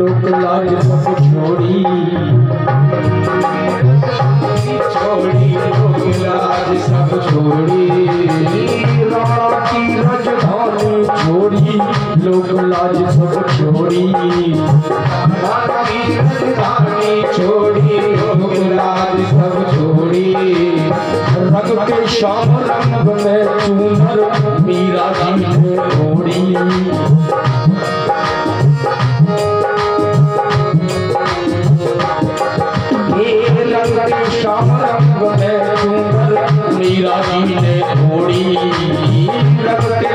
लोक लाज सब छोड़ी लोक लाज सब छोड़ी राणा की राजधानी छोड़ी लोक लाज सब छोड़ी राणा की राजधानी छोड़ी लोक लाज सब छोड़ी रंग के श्याम रंग में चूनर मीरा जी ने ओढ़ी श्याम रंग में चूनर मीरा जी ने ओढ़ी रंग के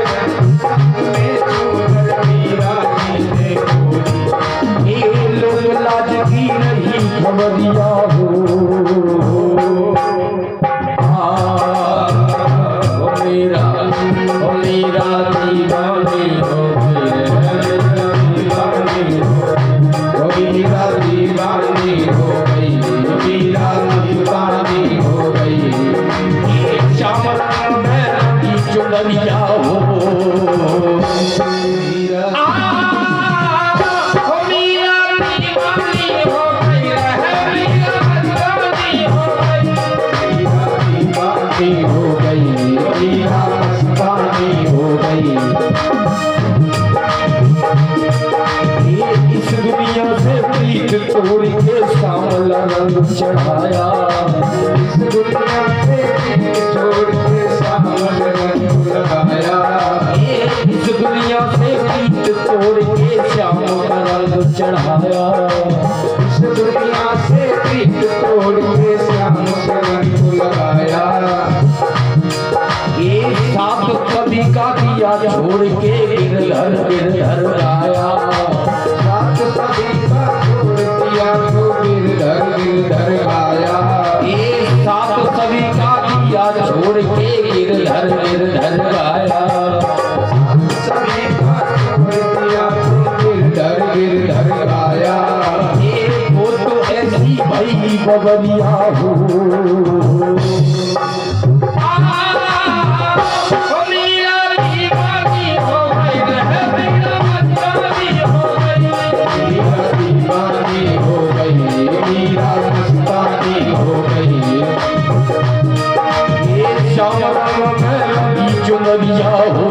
में चूनर मीरा जी ने ओढ़ी लोक लाज की रही खबरिया हो मेरा दीवानी हो दीवानी हो गई मीरा दीवानी हो गई श्याम रंग में की चुनरिया हो इस दुनिया से प्रीत तोड़ के श्यामला रंग चढ़ाया इस दुनिया से प्रीत तोड़ के श्यामला रंग लगाया इस दुनिया से प्रीत तोड़ के श्यामला रंग चढ़ाया इस दुनिया से प्रीत तोड़ के श्यामला रंग लगाया ये सात कभी का दिया छोड़ के गिरधर आया सात कभी का छोड़ दिया तो गिरधर आया ये सात कभी का दिया छोड़ के गिरधर आया सभी का छोड़ दिया तो गिरधर आया ये वो तो ऐसी भाई बबरिया हो श्याम रंग में की चुनरिया हो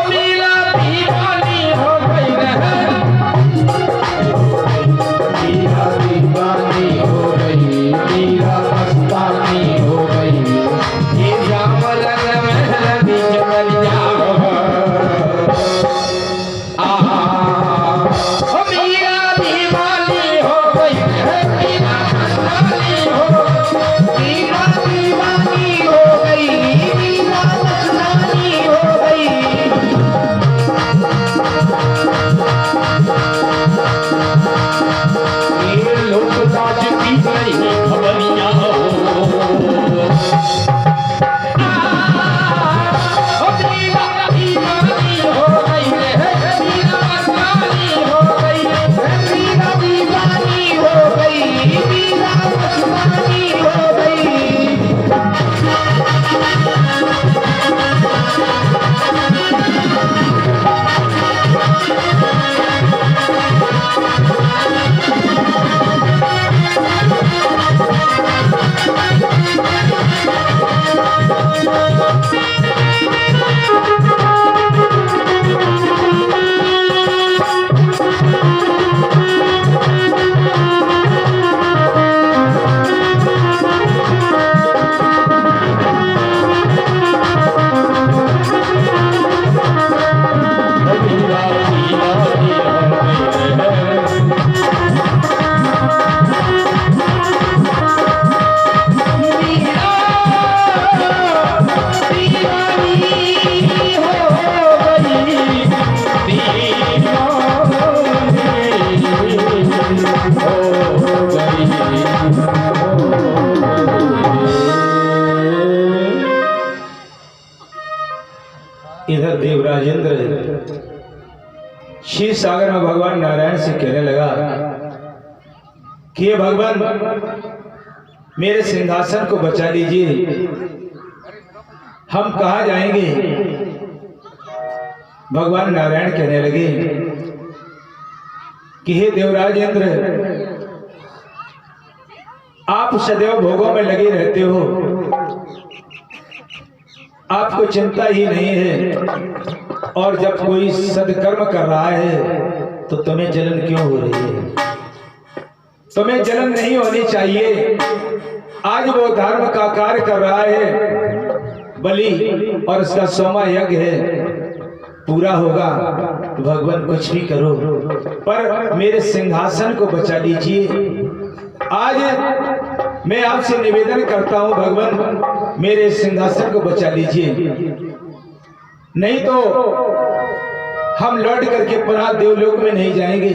मीरा दीवानी हो गई मीरा दीवानी हो गई मीरा मस्तानी हो गई ये श्याम रंग में की चुनरिया हो मीरा दीवानी हो गई इधर देवराजेंद्र क्षीर सागर में भगवान नारायण से कहने लगा कि ये भगवान मेरे सिंहासन को बचा लीजिए, हम कहाँ जाएंगे। भगवान नारायण कहने लगे कि हे देवराज इंद्र, आप सदैव भोगों में लगे रहते हो, आपको चिंता ही नहीं है, और जब कोई सदकर्म कर रहा है तो तुम्हें जलन क्यों हो रही है? तुम्हें जलन नहीं होनी चाहिए। आज वो धर्म का कार्य कर रहा है, बलि और उसका 100वां यज्ञ है, पूरा होगा तो भगवान कुछ भी करो, पर मेरे सिंहासन को बचा लीजिए। आज मैं आपसे निवेदन करता हूं भगवान, मेरे सिंहासन को बचा लीजिए, नहीं तो हम लौट करके पुनः देवलोक में नहीं जाएंगे,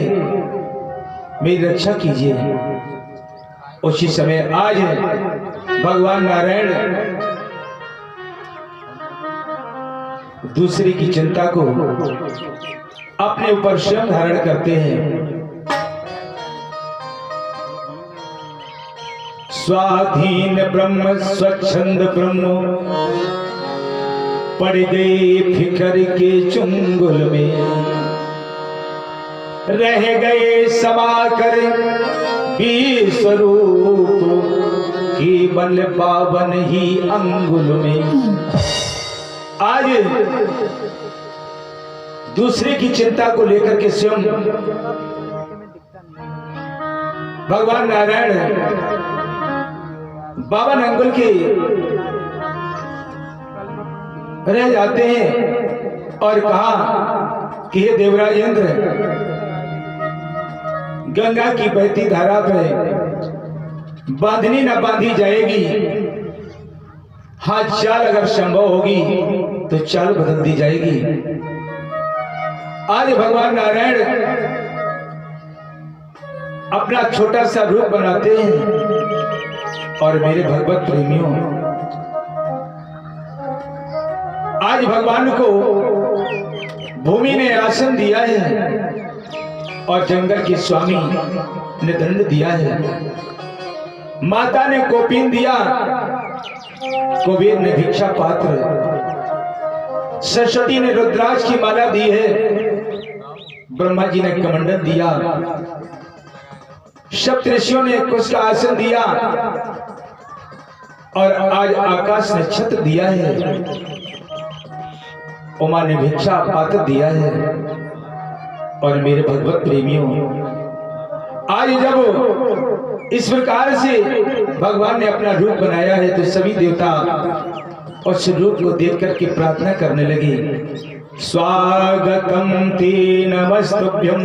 मेरी रक्षा कीजिए। उसी समय आज भगवान नारायण दूसरे की चिंता को अपने ऊपर स्वयं धारण करते हैं। स्वाधीन ब्रह्म स्वच्छंद ब्रह्म पड़ गए फिकर के चुंगल में, रह गए समाकर विश्वरूप केवल पावन ही अंगुल में। आज दूसरे की चिंता को लेकर के स्वयं भगवान नारायण 52 अंगुल के रह जाते हैं और कहा कि हे देवराज इंद्र, गंगा की बहती धारा पे बांधनी न बांधी जाएगी, हाँ चाल अगर संभव होगी तो चाल बदल दी जाएगी। आज भगवान नारायण अपना छोटा सा रूप बनाते हैं और मेरे भगवत प्रेमियों, आज भगवान को भूमि ने आसन दिया है और जंगल के स्वामी ने दंड दिया है, माता ने कोपिन दिया, कुबेर ने भिक्षा पात्र, सरस्वती ने रुद्राक्ष की माला दी है, ब्रह्मा जी ने कमंडल दिया, सप्त ऋषियों ने कुश का आसन दिया और आज आकाश ने छत्र दिया है, उमा ने भिक्षा पात्र दिया है। और मेरे भगवत प्रेमियों, आज जब इस प्रकार से भगवान ने अपना रूप बनाया है तो सभी देवता उस रूप को देख करके प्रार्थना करने लगे। स्वागतम ते नमस्तुभ्यं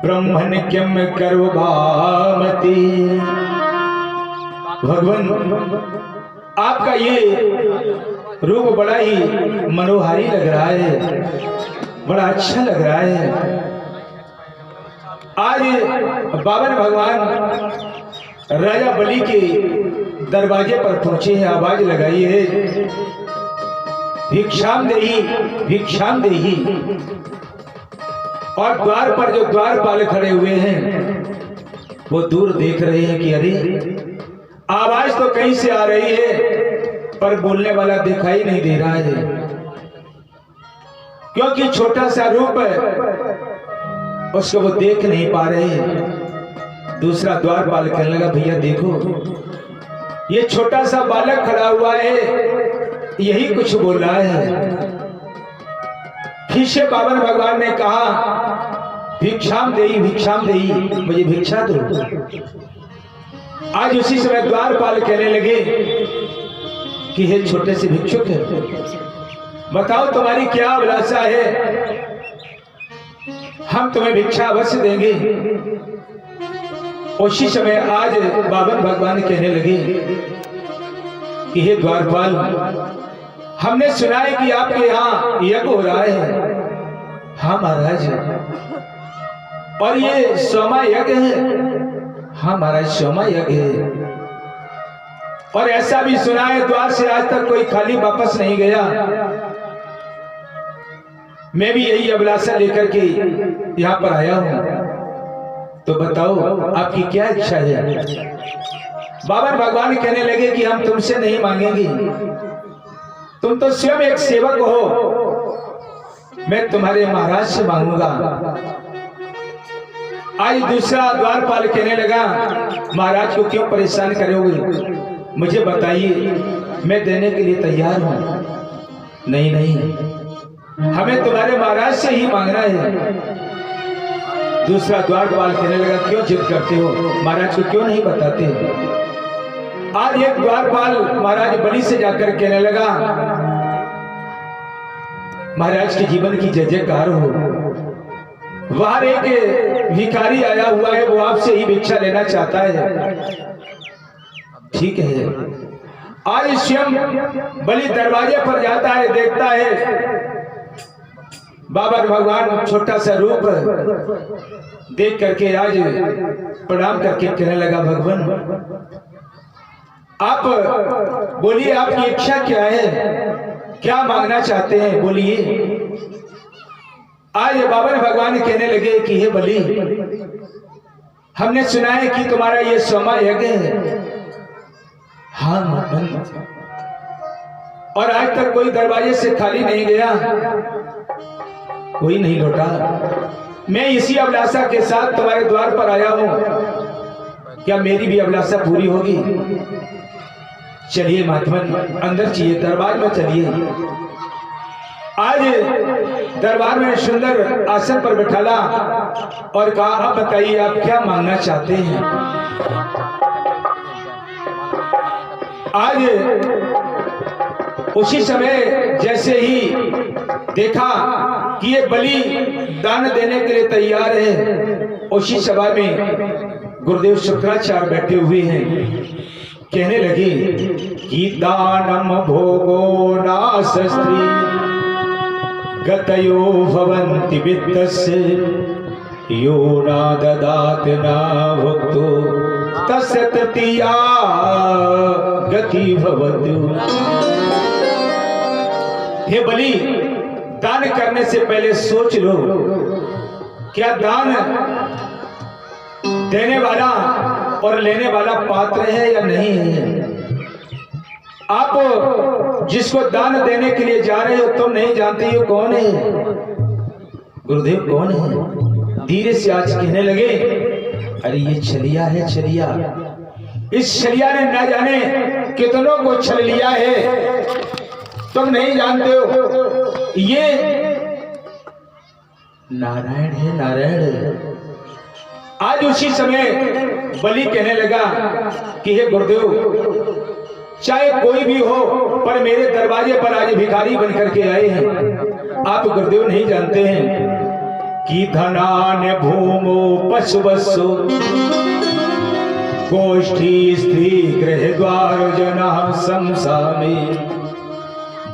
ब्रह्मण्यम कर्वभामति। भगवान, आपका ये रूप बड़ा ही मनोहारी लग रहा है, बड़ा अच्छा लग रहा है। आज 52 भगवान राजा बलि के दरवाजे पर पहुंचे हैं, आवाज लगाई है, भिक्षाम देही भिक्षाम देही। और द्वार पर जो द्वारपाल खड़े हुए हैं वो दूर देख रहे हैं कि अरे आवाज तो कहीं से आ रही है पर बोलने वाला दिखाई नहीं दे रहा है, क्योंकि छोटा सा रूप है, उसको वो देख नहीं पा रहे। दूसरा द्वारपाल कहने लगा, भैया देखो ये छोटा सा बालक खड़ा हुआ है, यही कुछ बोल रहा है। फिर से 52 भगवान ने कहा, भिक्षाम देही मुझे भिक्षा दो। आज उसी समय द्वारपाल कहने लगे कि हे छोटे से भिक्षुक है, बताओ तुम्हारी क्या अभिलाषा है, हम तुम्हें भिक्षा अवश्य देंगे। उसी समय आज 52 भगवान कहने लगे कि हे द्वारपाल, हमने सुना है कि आपके यहाँ यज्ञ हो रहा है। हाँ महाराज, और ये 100वां यज्ञ है। हाँ महाराज, 100वां यज्ञ है। और ऐसा भी सुना है द्वार से आज तक कोई खाली वापस नहीं गया। मैं भी यही अभिलाषा लेकर के यहाँ पर आया हूँ, तो बताओ आपकी क्या इच्छा है। 52 भगवान कहने लगे कि हम तुमसे नहीं मांगेंगे, तुम तो स्वयं एक सेवक हो, मैं तुम्हारे महाराज से मांगूंगा। आज दूसरा द्वारपाल कहने लगा, महाराज को क्यों परेशान करोगे, मुझे बताइए, मैं देने के लिए तैयार हूं। नहीं नहीं, हमें तुम्हारे महाराज से ही मांगना है। दूसरा द्वारपाल कहने लगा, क्यों जिद करते हो, महाराज को क्यों नहीं बताते। आज एक द्वारपाल महाराज बलि से जाकर कहने लगा, महाराज के जीवन की जय जयकार हो। बाहर एक भिखारी आया हुआ है, वो आपसे ही भिक्षा लेना चाहता है। ठीक है। आज स्वयं बलि दरवाजे पर जाता है, देखता है बाबा भगवान छोटा सा रूप देख करके आज प्रणाम करके कहने लगा, भगवान आप बोलिए, आपकी इच्छा क्या है, क्या मांगना चाहते हैं, बोलिए। आज बाबा भगवान कहने लगे कि हे बलि, हमने सुना है कि तुम्हारा ये सोमा यज्ञ है। हाँ महात्मन, और आज तक कोई दरवाजे से खाली नहीं गया, कोई नहीं लौटा। मैं इसी अभिलाषा के साथ तुम्हारे द्वार पर आया हूं, क्या मेरी भी अभिलाषा पूरी होगी। चलिए महात्मन, अंदर चलिए, दरबार में चलिए। आज दरबार में सुंदर आसन पर बैठाला और कहा, अब बताइए आप क्या मांगना चाहते हैं। आज उसी समय जैसे ही देखा कि ये बलि दान देने के लिए तैयार है, उसी सभा में गुरुदेव शुक्राचार्य बैठे हुए हैं। कहने लगे कि दानम भोगो नासस्त्री गतयो भवन्ति वित्तस्य यो न ददात न भुक्तो तस्य तृतीया गति भवतु। हे बलि, दान करने से पहले सोच लो, क्या दान देने वाला और लेने वाला पात्र है या नहीं है। आप जिसको दान देने के लिए जा रहे हो, तुम नहीं जानते हो कौन है, गुरुदेव कौन है। धीरे से आज कहने लगे, अरे ये छलिया है, छलिया। इस छलिया ने न जाने कितनों को छल लिया है, तुम नहीं जानते हो। ये नारायण है, नारायण। आज उसी समय बलि कहने लगा कि हे गुरुदेव, चाहे कोई भी हो, पर मेरे दरवाजे पर आज भिखारी बन करके आए हैं। आप गुरुदेव नहीं जानते हैं कि धनान भूमो पशुवत्सो गोष्ठी स्त्री गृह द्वार जना संसामे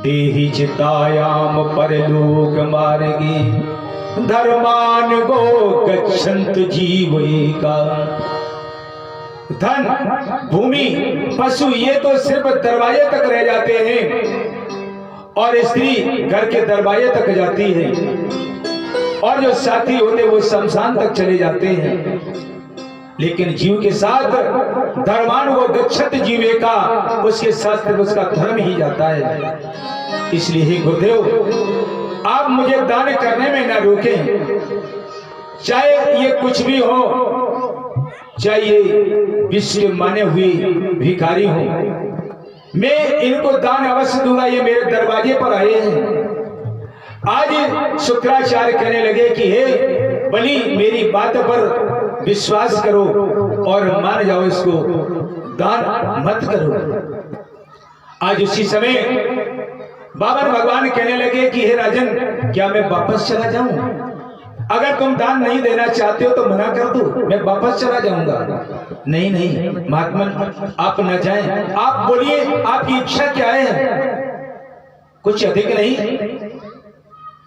देहि चितायाम परलोक मार्गे धर्मान गो गच्छन्त जीवैका। धन, भूमि, पशु ये तो सिर्फ दरवाजे तक रह जाते हैं और स्त्री घर के दरवाजे तक जाती है और जो साथी होते वो शमशान तक चले जाते हैं। लेकिन जीव के साथ धर्मान वो गच्छत जीवे का, उसके साथ उसका धर्म ही जाता है। इसलिए ही गुरुदेव आप मुझे दान करने में न रोकें, चाहे ये कुछ भी हो, चाहे ये विश्व के माने हुए भिखारी हो, मैं इनको दान अवश्य दूंगा। ये मेरे दरवाजे पर आए हैं। आज शुक्राचार्य कहने लगे कि हे बलि, मेरी बात पर विश्वास करो और मान जाओ, इसको दान मत करो। आज उसी समय बाबा भगवान कहने लगे कि हे राजन, क्या मैं वापस चला जाऊं? अगर तुम दान नहीं देना चाहते हो तो मना कर दो, मैं वापस चला जाऊंगा। नहीं नहीं महात्मन, आप न जाएं। आप बोलिए, आपकी इच्छा क्या है? कुछ अधिक नहीं,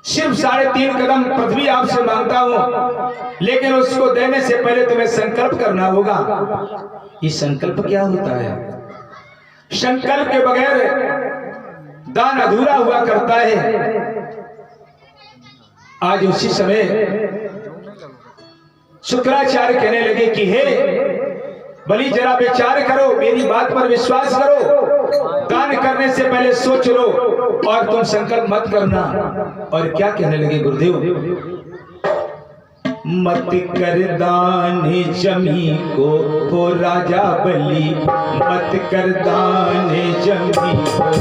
सिर्फ 3.5 कदम पृथ्वी आपसे मांगता हूं, लेकिन उसको देने से पहले तुम्हें संकल्प करना होगा। ये संकल्प क्या होता है? संकल्प के बगैर दान अधूरा हुआ करता है। आज उसी समय शुक्राचार्य कहने लगे कि हे बलि, जरा विचार करो, मेरी बात पर विश्वास करो, दान करने से पहले सोच लो, और तुम संकल्प मत करना। और क्या कहने लगे गुरुदेव, मत कर दान जमी को हो राजा बलि, मत कर दान जमी को।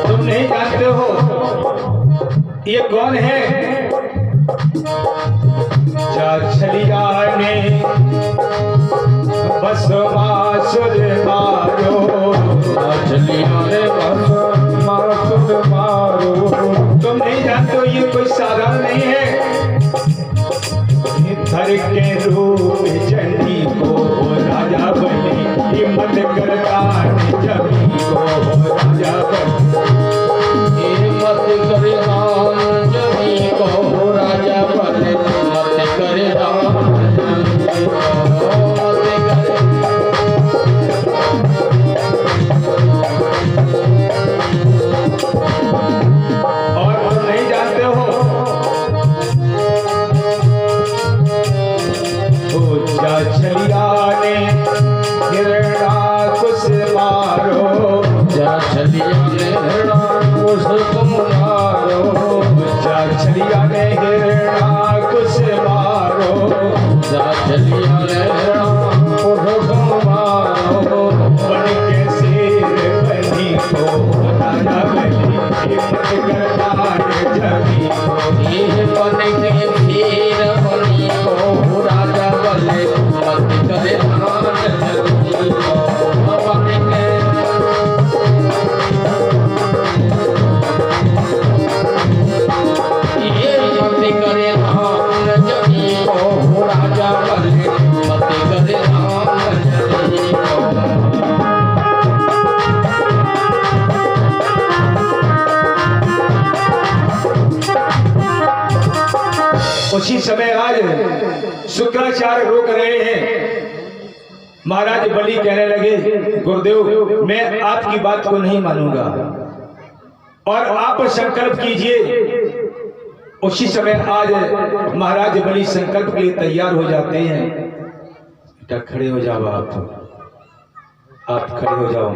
तुम नहीं जानते हो ये कौन है? छलिया ने भस्मासुर मारो, छलिया ने भस्मासुर मारो। तुम नहीं जानते हो ये कोई साधारण नहीं है। धर के रूप चंडी को राजा बलि, हिम्मत करता जमी को राजा बलि, हिम्मत करता जमी को राजा बलि, हिम्मत करता जमी को। और तुम नहीं जानते हो छलिया ने हिरणाकुश मारो, छलिया ने हिरणाकुश मारो, छलिया ने हिरणाकुश मारो, छलिया ने हिरणाकुश मारो। बन के शेर बलि को राजा बलि, हिम्मत करता जमी को। ये बन के शेर बलि को राजा बलि, मत करे दान जमी को। ये मत करे दान जमी को राजा बलि, मत करे दान जमी को। उसी समय आज शुक्राचार्य रोक रहे हैं। महाराज बलि कहने लगे, गुरुदेव मैं आपकी बात को नहीं मानूंगा और आप संकल्प कीजिए। उसी समय आज महाराज बलि संकल्प के लिए तैयार हो जाते हैं। बेटा खड़े हो जाओ, आप खड़े हो जाओ।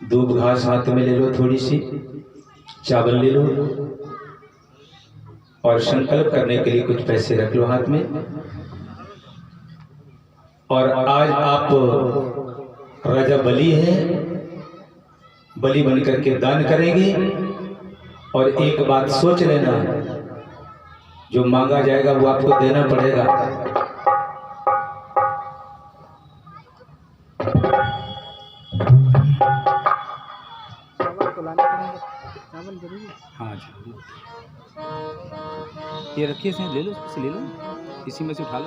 दूब घास हाथ में ले लो, थोड़ी सी चावल ले लो और संकल्प करने के लिए कुछ पैसे रख लो हाथ में। और आज आप राजा बलि हैं, बलि बनकर के दान करेंगे। और एक बात सोच लेना, जो मांगा जाएगा वो आपको देना पड़ेगा। हाँ ये रखिए, ले लो, इससे ले लो, इसी में से उठा लो।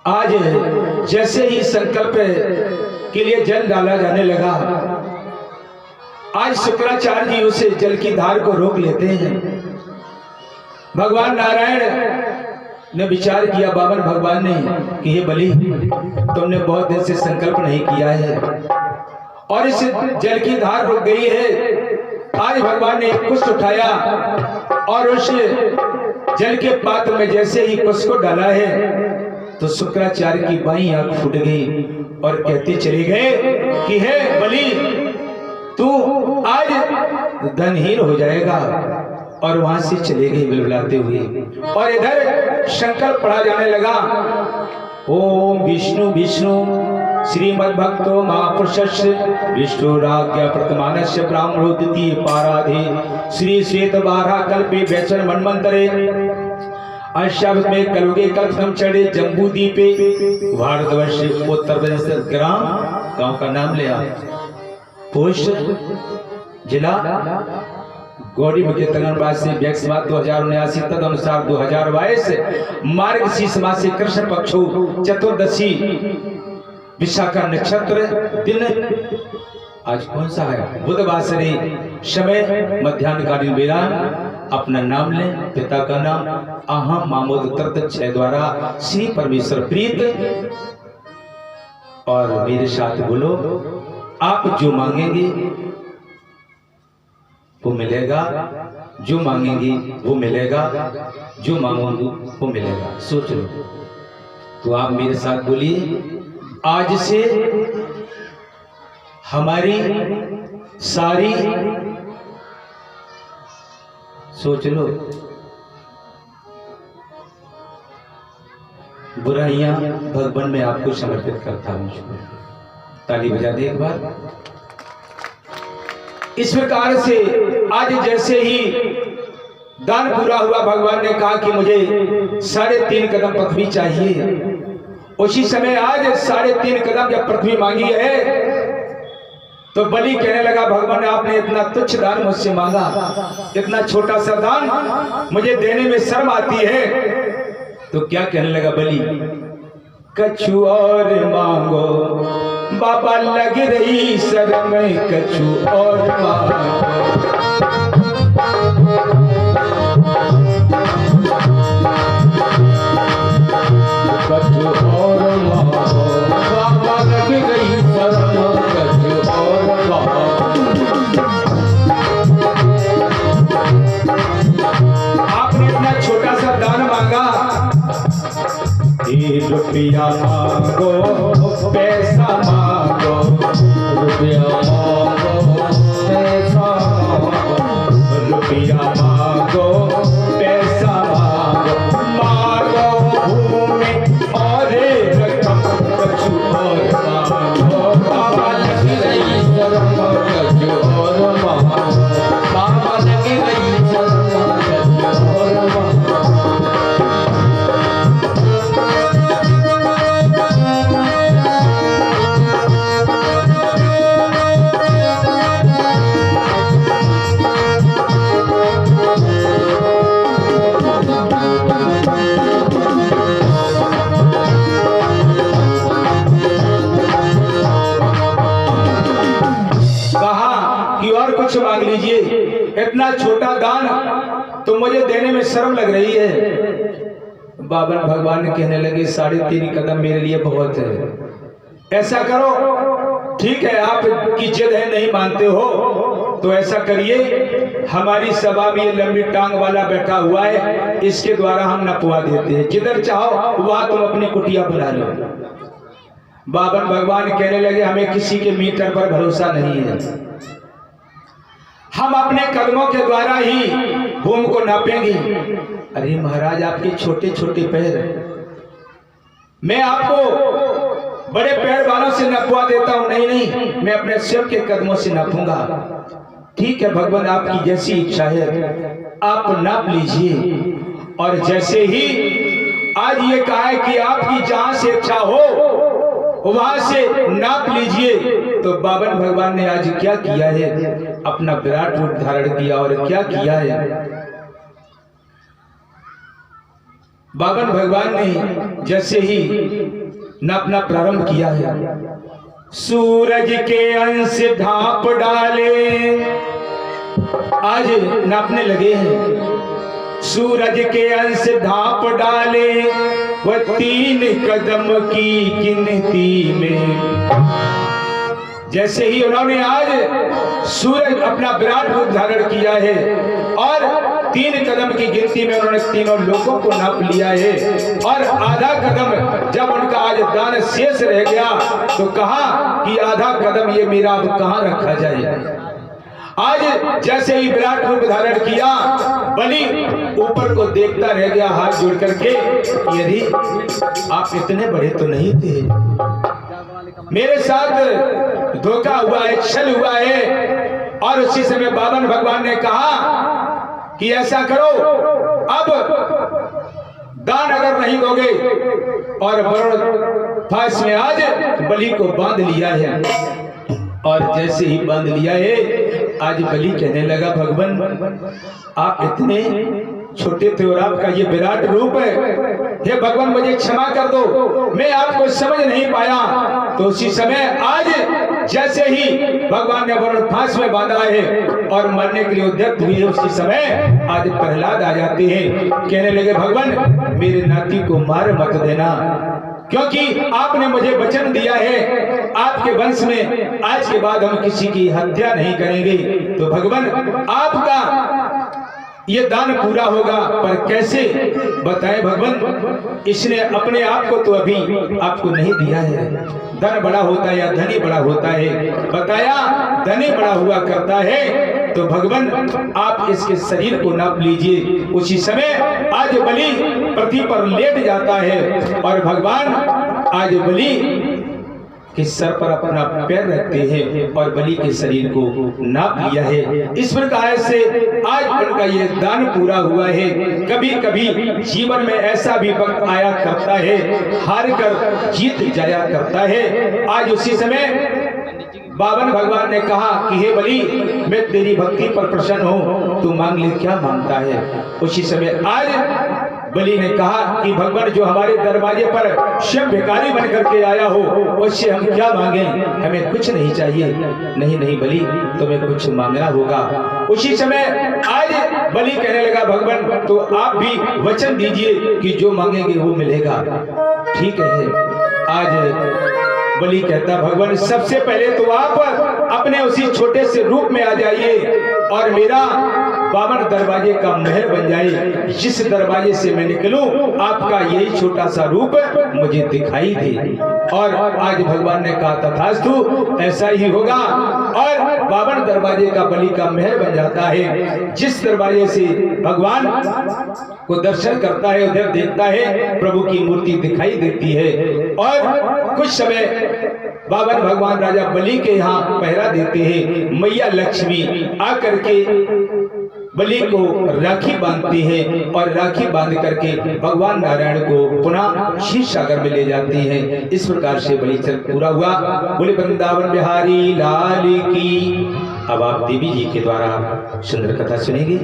आज जैसे ही संकल्प के लिए जल डाला जाने लगा, आज शुक्राचार्य जी उसे जल की धार को रोक लेते हैं। भगवान नारायण ने विचार किया, बाबर भगवान ने, कि हे बलि तुमने बहुत दिन से संकल्प नहीं किया है और इस जल की धार रुक गई है। आज भगवान ने एक कुश उठाया और उस जल के पात्र में जैसे ही कुश को डाला है तो शुक्राचार्य की बाईं आंख फूट गई और कहते चले गए कि हे बलि तू आज धनहीन हो जाएगा। और वहां से चले गए बिलबिलाते हुए। और इधर शंकर पढ़ा जाने लगा, ओम विष्णु विष्णु श्रीमद्भक्तो महापुरुषस्य विष्णुराज्ञा प्रतमानस्य ब्राह्मणो द्वितीय पाराधे श्री श्वेत बारह कल्पे वैश्वन मन्वन्तरे अष्टावत में कलुगे कल्पम चढ़े जम्बू द्वीपे भारतवर्ष उत्तर प्रदेश ग्राम, गांव का नाम लिया, पोस्ट जिला गौड़ी मुख्य तंगनबाद से व्यक्ष मास 2079 तद अनुसार 2022 मार्ग शीर्ष मास से कृष्ण पक्षो चतुर्दशी विशाखा नक्षत्र दिन आज कौन सा है? बुधवासरी समय मध्यान्हकालीन बेला। अपना नाम लें, पिता का नाम अहम मामोद तर्त 6 द्वारा श्री परमेश्वर प्रीत, और मेरे साथ बोलो, आप जो मांगेंगे वो मिलेगा, जो मांगेंगी वो मिलेगा, जो मांगोगे वो मिलेगा। सोच लो। तो आप मेरे साथ बोलिए, आज से हमारी सारी, सोच लो, बुराइयां भगवान में आपको समर्पित करता हूं। ताली बजा दे एक बार। इस प्रकार से आज जैसे ही दान पूरा हुआ, भगवान ने कहा कि मुझे 3.5 कदम पृथ्वी चाहिए। उसी समय आज 3.5 कदम जब पृथ्वी मांगी है, तो बलि कहने लगा, भगवान आपने इतना तुच्छ दान मुझसे मांगा, इतना छोटा सा दान मुझे देने में शर्म आती है। तो क्या कहने लगा बलि? कछु और मांगो बाबा, लग रही शर्म, कछु और मांगो। कछु और मांगो बाबा, लग रही शर्म, कछु और मांगो। आपने इतना छोटा सा दान मांगा, रुपया मांगो, पैसा मांगो, रुपया मांगो, पैसा मांगो, रुपया मांगो, पैसा मांगो, मांगो भूमि और रकम, कछु और मांगो बाबा, लग रही शर्म, कछु और मांगो बाबा, लग रही शर्म, कछु और मांगो। मांग लीजिए, इतना छोटा दान तो मुझे देने में शर्म लग रही है। बाबन भगवान कहने लगे, 3.5 कदम मेरे लिए बहुत है। ऐसा करो, ठीक है, आपकी जिद है, नहीं मानते हो तो ऐसा करिए, हमारी सभा में ये लंबी टांग वाला बैठा हुआ है, इसके द्वारा हम नपवा देते हैं, जिधर चाहो वहां तुम अपनी कुटिया बना लो। बाबन भगवान कहने लगे, हमें किसी के मीटर पर भरोसा नहीं है, हम अपने कदमों के द्वारा ही भूमि को नापेंगे। अरे महाराज, आपके छोटे छोटे पैर, मैं आपको बड़े पैर वालों से नपवा देता हूं। नहीं नहीं, मैं अपने शिव के कदमों से नापूंगा। ठीक है भगवान, आपकी जैसी इच्छा है, आप नाप लीजिए। और जैसे ही आज ये कहा है कि आपकी जहां से इच्छा हो वहां से नाप लीजिए, तो बाबन भगवान ने आज क्या किया है? अपना विराट रूप धारण किया। और क्या किया है बाबन भगवान ने? जैसे ही नापना प्रारंभ किया है, सूरज के अंश ढांप डाले, आज नापने लगे हैं। सूरज के अंश ढांप डाले, वह 3 कदम की गिनती में। जैसे ही उन्होंने आज सूरज अपना विराट रूप धारण किया है और 3 कदम की गिनती में उन्होंने तीनों लोगों को नाप लिया है। और आधा कदम जब उनका आज दान शेष रह गया, तो कहा कि आधा कदम ये मेरा अब कहाँ रखा जाए। आज जैसे ही विराट रूप धारण किया, बलि ऊपर को देखता रह गया हाथ जोड़ करके, यदि आप इतने बड़े तो नहीं थे, मेरे साथ धोखा हुआ है, छल हुआ है। और उसी समय बाबन भगवान ने कहा कि ऐसा करो, अब दान अगर नहीं दोगे, और वरुण फांस में आज बलि को बांध लिया है। और जैसे ही बांध लिया है, आज बलि कहने लगा, भगवान आप इतने छोटे थे और आपका ये विराट रूप है, हे भगवान मुझे क्षमा कर दो, मैं आपको समझ नहीं पाया। तो उसी समय आज जैसे ही भगवान ने वरुण फांस में बांधा है और मरने के लिए उद्यत हुए, उसी समय आज प्रहलाद आ जाते हैं। कहने लगे भगवान मेरे नाती को मार मत देना, क्योंकि आपने मुझे वचन दिया है आपके वंश में आज के बाद हम किसी की हत्या नहीं करेंगे। तो भगवान आपका ये दान पूरा होगा, पर कैसे बताएं भगवान, इसने अपने आप को तो अभी आपको नहीं दिया है। धन बड़ा होता है या धनी बड़ा होता है, बताया धनी बड़ा हुआ करता है। तो भगवान आप इसके शरीर को नाप लीजिए। उसी समय आज बलि पृथ्वी पर लेट जाता है और भगवान आज बलि के सर पर अपना पैर रखते हैं और बलि के शरीर को नाप लिया है। इस प्रकार से आज उनका ये दान पूरा हुआ है। कभी कभी जीवन में ऐसा भी वक्त आया करता है, हार कर जीत जाया करता है। आज उसी समय बावन भगवान ने कहा कि हे बलि मैं तेरी भक्ति पर प्रसन्न हूँ, तू मांग ले क्या मांगता है। उसी समय आज बलि ने कहा कि भगवान जो हमारे दरवाजे पर शिव भिखारी बन करके आया हो उससे हम क्या मांगे, हमें कुछ नहीं चाहिए। नहीं नहीं बलि तुम्हें कुछ मांगना होगा। उसी समय आज बलि कहने लगा भगवान तो आप भी वचन दीजिए कि जो मांगेंगे वो मिलेगा। ठीक है, आज बलि कहता भगवान सबसे पहले तो आप अपने उसी छोटे से रूप में आ जाइए और मेरा 52 दरवाजे का महल बन जाए। जिस दरवाजे से मैं निकलूं आपका यही छोटा सा रूप मुझे दिखाई दे। और आज भगवान ने कहा तथास्तु ऐसा ही होगा और 52 दरवाजे का बलि का महल बन जाता है। जिस दरवाजे से भगवान को दर्शन करता है उधर देखता है प्रभु की मूर्ति दिखाई देती है। और कुछ समय 52 भगवान राजा बलि के यहाँ पहरा देते हैं। मैया लक्ष्मी आकर के बलि को राखी बांधती है और राखी बांध करके भगवान नारायण को पुनः क्षीर सागर में ले जाती है। इस प्रकार से बलि चल पूरा हुआ। बोले वृंदावन बिहारी लाल की। अब आप देवी जी के द्वारा सुंदर कथा सुनेंगे।